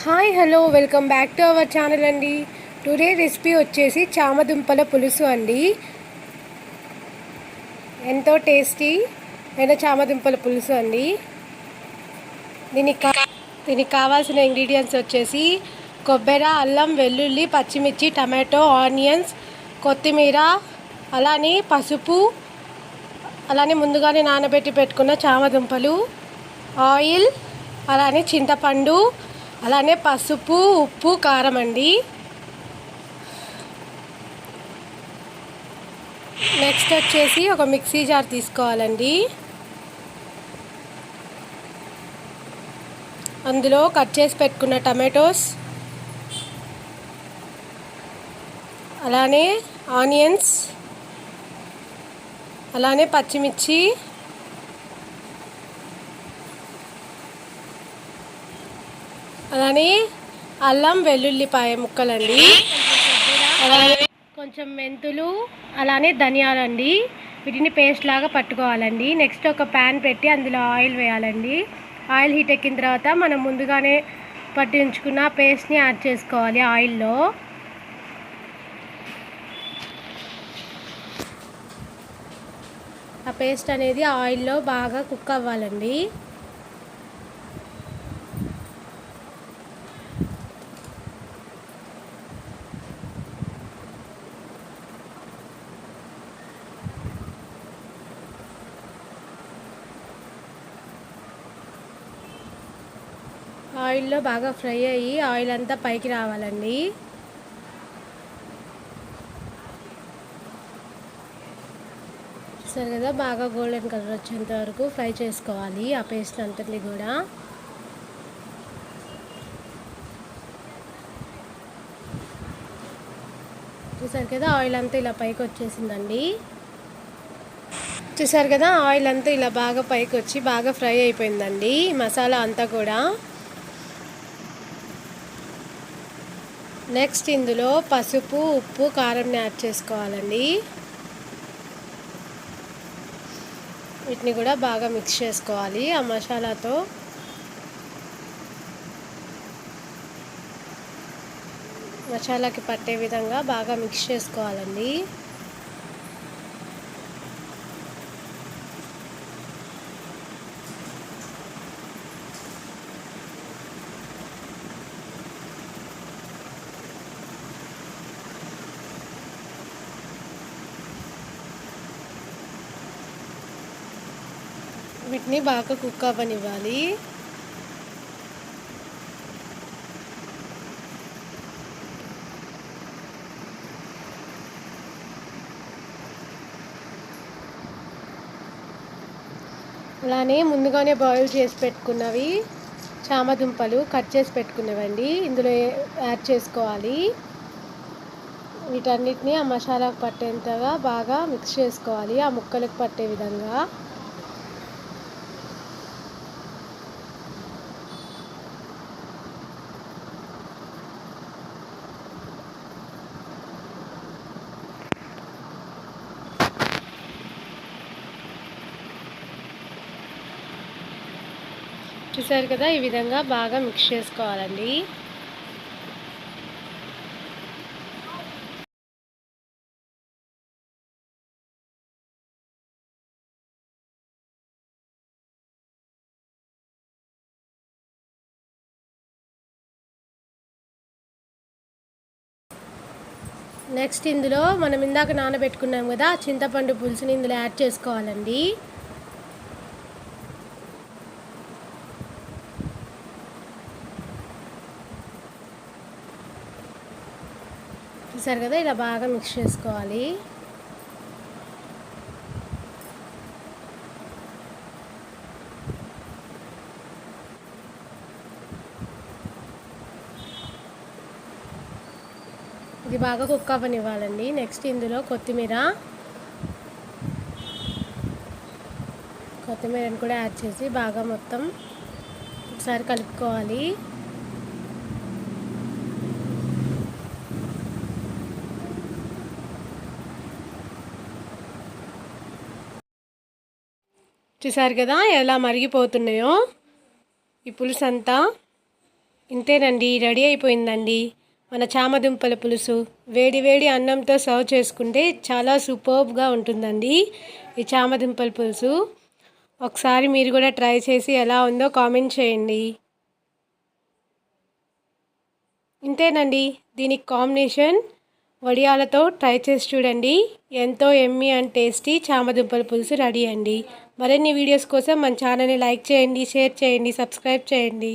Hi hello welcome back to our channel అండి. Today recipe వచ్చేసి చామదుంపల పులుసు అండి. ఎంతో టేస్టీ అయిన చామదుంపల పులుసు అండి. దీనికి కావాల్సిన ఇంగ్రీడియంట్స్ వచ్చేసి కొబ్బరి, అల్లం, వెల్లుల్లి, పచ్చిమిర్చి, టమాటో, ఆనియన్స్, కొత్తిమీర, అలానే పసుపు, అలానే ముందుగానే నానబెట్టి పెట్టుకున్న చామదుంపలు, ఆయిల్, అలానే చింతపండు, అలానే పసుపు, ఉప్పు, కారం అండి. నెక్స్ట్ వచ్చేసి ఒక మిక్సీ జార్ తీసుకోవాలండి. అందులో కట్ చేసి పెట్టుకున్న టమాటోస్, అలానే ఆనియన్స్, అలానే పచ్చిమిర్చి, అలానే అల్లం వెల్లుల్లిపాయ ముక్కలండి, అలానే కొంచెం మెంతులు, అలానే ధనియాలండి. వీటిని పేస్ట్ లాగా పట్టుకోవాలండి. నెక్స్ట్ ఒక ప్యాన్ పెట్టి అందులో ఆయిల్ వేయాలండి. ఆయిల్ హీట్ ఎక్కిన తర్వాత మనం ముందుగానే పట్టి ఉంచుకున్న పేస్ట్ని యాడ్ చేసుకోవాలి ఆయిల్లో. ఆ పేస్ట్ అనేది ఆయిల్లో బాగా కుక్ అవ్వాలండి. ఆయిల్లో బాగా ఫ్రై అయ్యి ఆయిల్ అంతా పైకి రావాలండి. సరే కదా, బాగా గోల్డెన్ కలర్ వచ్చేంత వరకు ఫ్రై చేసుకోవాలి ఆ పేస్ట్ అంతని కూడా. చూసారు కదా, ఆయిల్ అంతా ఇలా పైకి వచ్చేసిందండి. చూసారు కదా, ఆయిల్ అంతా ఇలా బాగా పైకి వచ్చి బాగా ఫ్రై అయిపోయిందండి మసాలా అంతా కూడా. నెక్స్ట్ ఇందులో పసుపు, ఉప్పు, కారంని యాడ్ చేసుకోవాలండి. వీటిని కూడా బాగా మిక్స్ చేసుకోవాలి ఆ మసాలాతో. మసాలాకి పట్టే విధంగా బాగా మిక్స్ చేసుకోవాలండి. వీటిని బాగా కుక్ అవ్వనివ్వాలి. అలానే ముందుగానే బాయిల్ చేసి పెట్టుకున్నవి చామదుంపలు కట్ చేసి పెట్టుకున్నవండి ఇందులో యాడ్ చేసుకోవాలి. వీటన్నిటిని ఆ మసాలాకు పట్టేంతగా బాగా మిక్స్ చేసుకోవాలి, ఆ ముక్కలకు పట్టే విధంగా. చూసారు కదా, ఈ విధంగా బాగా మిక్స్ చేసుకోవాలండి. నెక్స్ట్ ఇందులో మనం ఇందాక నానబెట్టుకున్నాం కదా చింతపండు పులుసుని ఇందులో యాడ్ చేసుకోవాలండి. చూసారు కదా, ఇలా బాగా మిక్స్ చేసుకోవాలి. ఇది బాగా కుక్ అవ్వనివ్వాలండి. నెక్స్ట్ ఇందులో కొత్తిమీరని కూడా యాడ్ చేసి బాగా మొత్తం ఒకసారి కలుపుకోవాలి. చూసారు కదా ఎలా మరిగిపోతున్నాయో ఈ పులుసు అంతా. ఇంతేనండి, రెడీ అయిపోయిందండి మన చామదుంపల పులుసు. వేడి వేడి అన్నంతో సర్వ్ చేసుకుంటే చాలా సూపర్బ్గా ఉంటుందండి ఈ చామదుంపల పులుసు. ఒకసారి మీరు కూడా ట్రై చేసి ఎలా ఉందో కామెంట్ చేయండి. ఇంతేనండి, దీనికి కాంబినేషన్ వడియాలతో ట్రై చేసి చూడండి. ఎంతో ఎమ్మీ అండ్ టేస్టీ చామదుంపల పులుసు రెడీ అండి. మరిన్ని వీడియోస్ కోసం మన ఛానల్ని లైక్ చేయండి, షేర్ చేయండి, సబ్స్క్రైబ్ చేయండి.